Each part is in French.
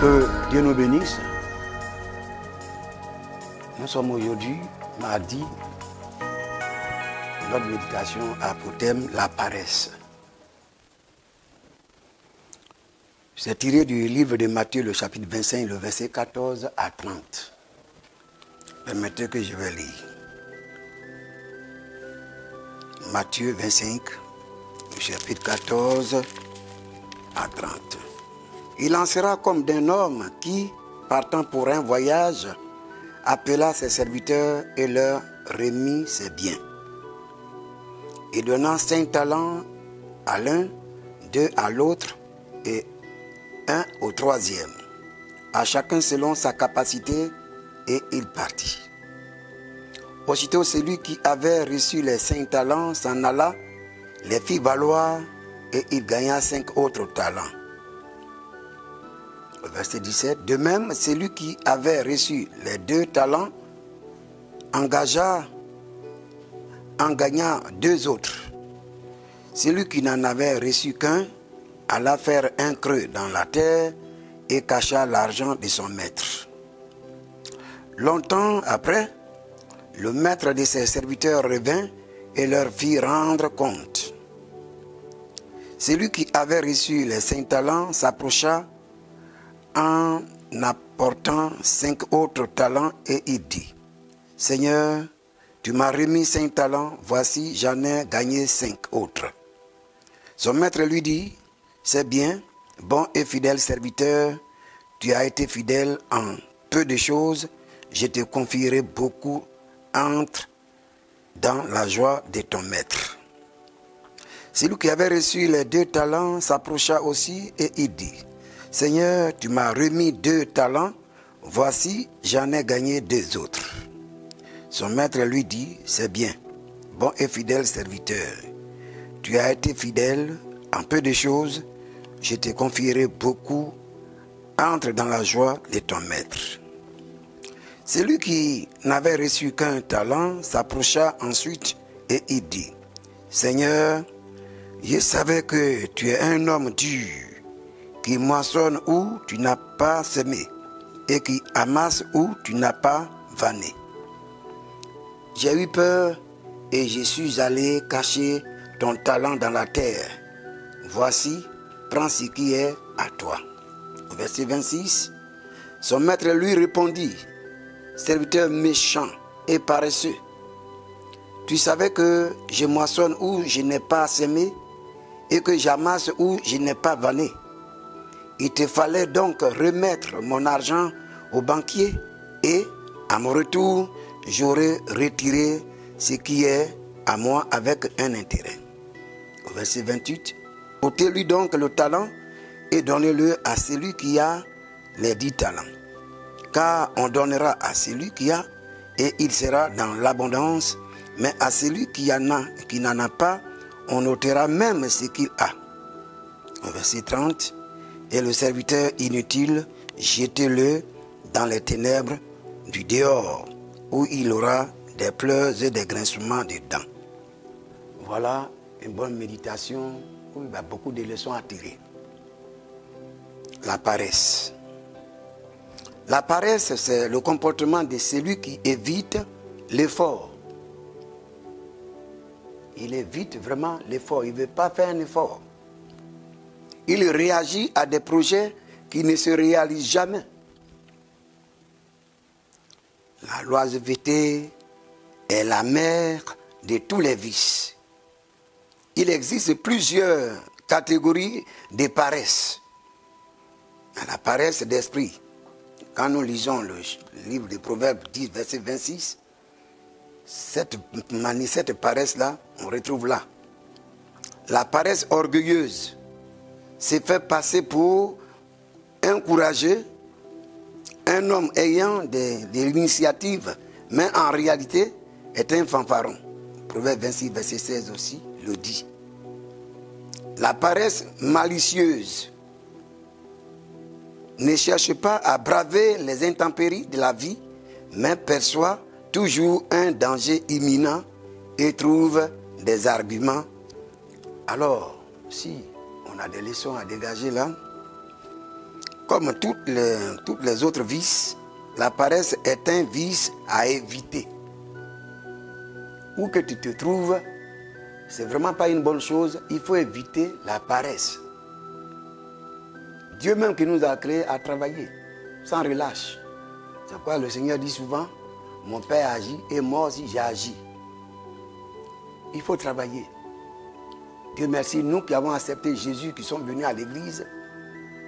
Que Dieu nous bénisse. Nous sommes aujourd'hui, mardi. Notre méditation a pour thème la paresse. C'est tiré du livre de Matthieu, le chapitre 25, le verset 14 à 30. Permettez que je vais lire. Matthieu 25, le chapitre 14 à 30. Il en sera comme d'un homme qui, partant pour un voyage, appela ses serviteurs et leur remit ses biens. Et donnant 5 talents à l'un, 2 à l'autre et 1 au troisième, à chacun selon sa capacité, et il partit. Aussitôt celui qui avait reçu les 5 talents s'en alla, les fit valoir et il gagna 5 autres talents. Verset 17. De même, celui qui avait reçu les 2 talents en gagna 2 autres. Celui qui n'en avait reçu qu'un alla faire un creux dans la terre et cacha l'argent de son maître. Longtemps après, le maître de ses serviteurs revint et leur fit rendre compte. Celui qui avait reçu les 5 talents s'approcha en apportant 5 autres talents et il dit: Seigneur, tu m'as remis 5 talents, voici j'en ai gagné 5 autres. Son maître lui dit: C'est bien, bon et fidèle serviteur, tu as été fidèle en peu de choses, je te confierai beaucoup, entre dans la joie de ton maître. Celui qui avait reçu les 2 talents s'approcha aussi et il dit: Seigneur, tu m'as remis 2 talents, voici j'en ai gagné 2 autres. Son maître lui dit: C'est bien, bon et fidèle serviteur, tu as été fidèle en peu de choses, je te confierai beaucoup, entre dans la joie de ton maître. Celui qui n'avait reçu qu'un talent s'approcha ensuite et il dit: Seigneur, je savais que tu es un homme dur, qui moissonne où tu n'as pas semé, et qui amasse où tu n'as pas vanné. J'ai eu peur et je suis allé cacher ton talent dans la terre. Voici, prends ce qui est à toi. Au verset 26, son maître lui répondit: Serviteur méchant et paresseux, tu savais que je moissonne où je n'ai pas semé, et que j'amasse où je n'ai pas vanné. Il te fallait donc remettre mon argent au banquier et, à mon retour, j'aurais retiré ce qui est à moi avec un intérêt. Au verset 28, ôtez-lui donc le talent et donnez-le à celui qui a les 10 talents. Car on donnera à celui qui a et il sera dans l'abondance, mais à celui qui n'en a pas, on ôtera même ce qu'il a. Au verset 30, et le serviteur inutile, jetez-le dans les ténèbres du dehors, où il aura des pleurs et des grincements de dents. Voilà une bonne méditation où il y a beaucoup de leçons à tirer. La paresse. La paresse, c'est le comportement de celui qui évite l'effort. Il évite vraiment l'effort, il ne veut pas faire un effort. Il réagit à des projets qui ne se réalisent jamais. La loisiveté est la mère de tous les vices. Il existe plusieurs catégories de paresse. La paresse d'esprit. Quand nous lisons le livre des Proverbes 10, verset 26, cette paresse-là, on retrouve là. La paresse orgueilleuse s'est fait passer pour un courageux, un homme ayant de l'initiative, mais en réalité est un fanfaron. Proverbe 26, verset 16 aussi le dit. La paresse malicieuse ne cherche pas à braver les intempéries de la vie, mais perçoit toujours un danger imminent et trouve des arguments. Alors, si on a des leçons à dégager là, comme toutes les autres vices, la paresse est un vice à éviter. Où que tu te trouves, c'est vraiment pas une bonne chose. Il faut éviter la paresse. Dieu même qui nous a créés à travailler, sans relâche. C'est pourquoi le Seigneur dit souvent, mon Père agit et moi aussi j'ai agi. Il faut travailler. Dieu merci, nous qui avons accepté Jésus, qui sommes venus à l'église,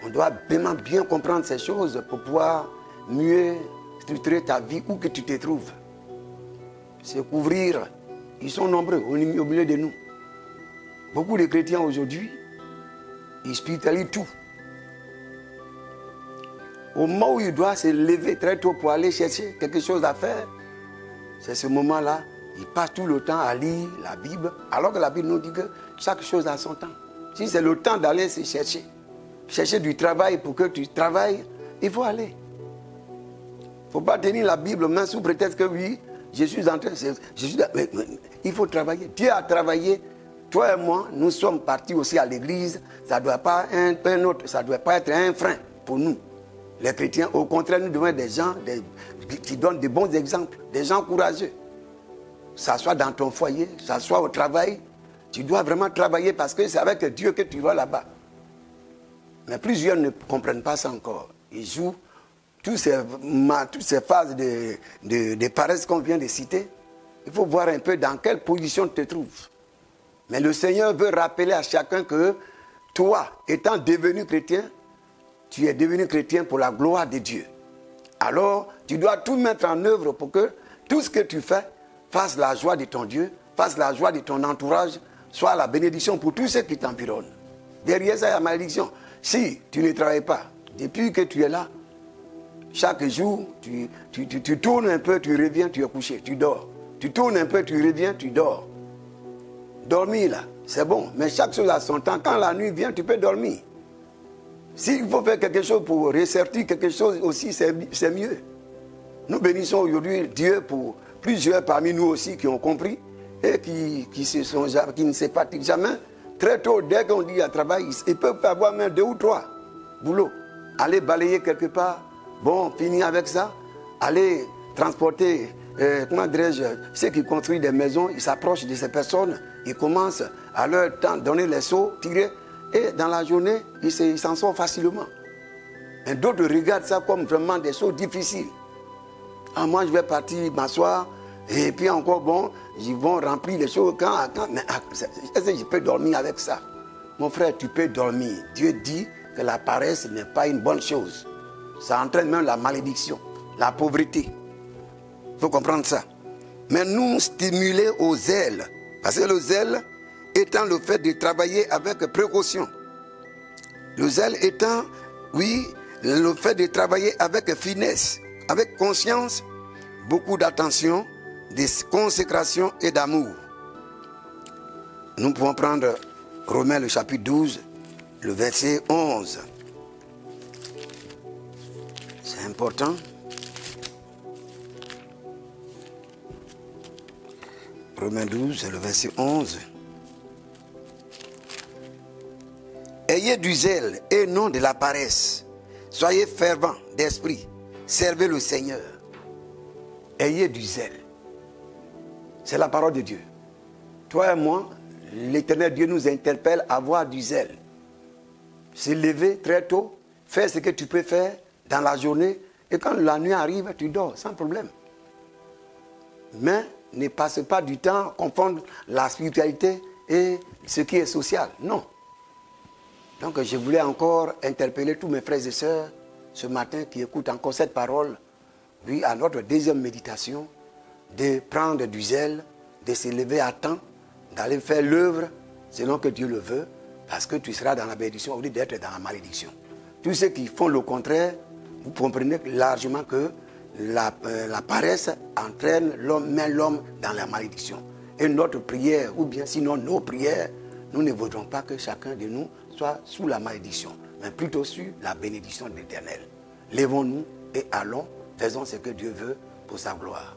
on doit vraiment bien comprendre ces choses pour pouvoir mieux structurer ta vie où que tu te trouves. Se couvrir, ils sont nombreux au milieu de nous. Beaucoup de chrétiens aujourd'hui, ils spiritualisent tout. Au moment où il doit se lever très tôt pour aller chercher quelque chose à faire, c'est ce moment-là, il passe tout le temps à lire la Bible, alors que la Bible nous dit que chaque chose a son temps. Si c'est le temps d'aller se chercher du travail pour que tu travailles, il faut aller. Il ne faut pas tenir la Bible main sous prétexte que oui, je suis en train il faut travailler. Dieu a travaillé. Toi et moi, nous sommes partis aussi à l'église. Ça ne doit pas être un frein pour nous. Les chrétiens, au contraire, nous devons être des gens qui donnent de bons exemples, des gens courageux. Ça soit dans ton foyer, ça soit au travail, tu dois vraiment travailler parce que c'est avec Dieu que tu vas là-bas. Mais plusieurs ne comprennent pas ça encore. Ils jouent toutes ces phases de paresse qu'on vient de citer. Il faut voir un peu dans quelle position tu te trouves. Mais le Seigneur veut rappeler à chacun que toi, étant devenu chrétien, tu es devenu chrétien pour la gloire de Dieu. Alors, tu dois tout mettre en œuvre pour que tout ce que tu fais fasse la joie de ton Dieu, fasse la joie de ton entourage, soit la bénédiction pour tous ceux qui t'environnent. Derrière ça, il y a la malédiction. Si tu ne travailles pas, depuis que tu es là, chaque jour, tu tournes un peu, tu reviens, tu es couché, tu dors. Tu tournes un peu, tu reviens, tu dors. Dormir là, c'est bon, mais chaque chose a son temps. Quand la nuit vient, tu peux dormir. S'il faut faire quelque chose pour ressortir quelque chose aussi, c'est mieux. Nous bénissons aujourd'hui Dieu pour plusieurs parmi nous aussi qui ont compris et qui ne se fatiguent jamais. Très tôt, dès qu'on dit à travail, ils peuvent avoir même 2 ou 3 boulots. Aller balayer quelque part, bon, finir avec ça. Aller transporter, ceux qui construisent des maisons, ils s'approchent de ces personnes, ils commencent à leur temps donner les seaux, tirer. Et dans la journée, ils s'en sortent facilement. Et d'autres regardent ça comme vraiment des choses difficiles. Ah, moi, je vais partir m'asseoir, et puis encore, bon, ils vont remplir les choses quand mais est-ce que je peux dormir avec ça? Mon frère, tu peux dormir. Dieu dit que la paresse n'est pas une bonne chose. Ça entraîne même la malédiction, la pauvreté. Il faut comprendre ça. Mais nous stimuler au zèle. Parce que le zèle étant le fait de travailler avec précaution. Le zèle étant, oui, le fait de travailler avec finesse, avec conscience, beaucoup d'attention, de consécration et d'amour. Nous pouvons prendre Romains le chapitre 12, le verset 11. C'est important. Romains 12, le verset 11. Ayez du zèle et non de la paresse. Soyez fervents d'esprit. Servez le Seigneur. Ayez du zèle. C'est la parole de Dieu. Toi et moi, l'Éternel Dieu nous interpelle à avoir du zèle. Se lever très tôt, faire ce que tu peux faire dans la journée. Et quand la nuit arrive, tu dors sans problème. Mais ne passe pas du temps à confondre la spiritualité et ce qui est social. Non. Donc je voulais encore interpeller tous mes frères et sœurs ce matin qui écoutent encore cette parole, oui, à notre deuxième méditation, de prendre du zèle, de se lever à temps, d'aller faire l'œuvre selon que Dieu le veut, parce que tu seras dans la bénédiction au lieu d'être dans la malédiction. Tous ceux qui font le contraire, vous comprenez largement que la paresse entraîne l'homme, met l'homme dans la malédiction. Et notre prière, ou bien sinon nos prières, nous ne voudrons pas que chacun de nous soit sous la malédiction, mais plutôt sur la bénédiction de l'Éternel. Lèvons-nous et allons, faisons ce que Dieu veut pour sa gloire.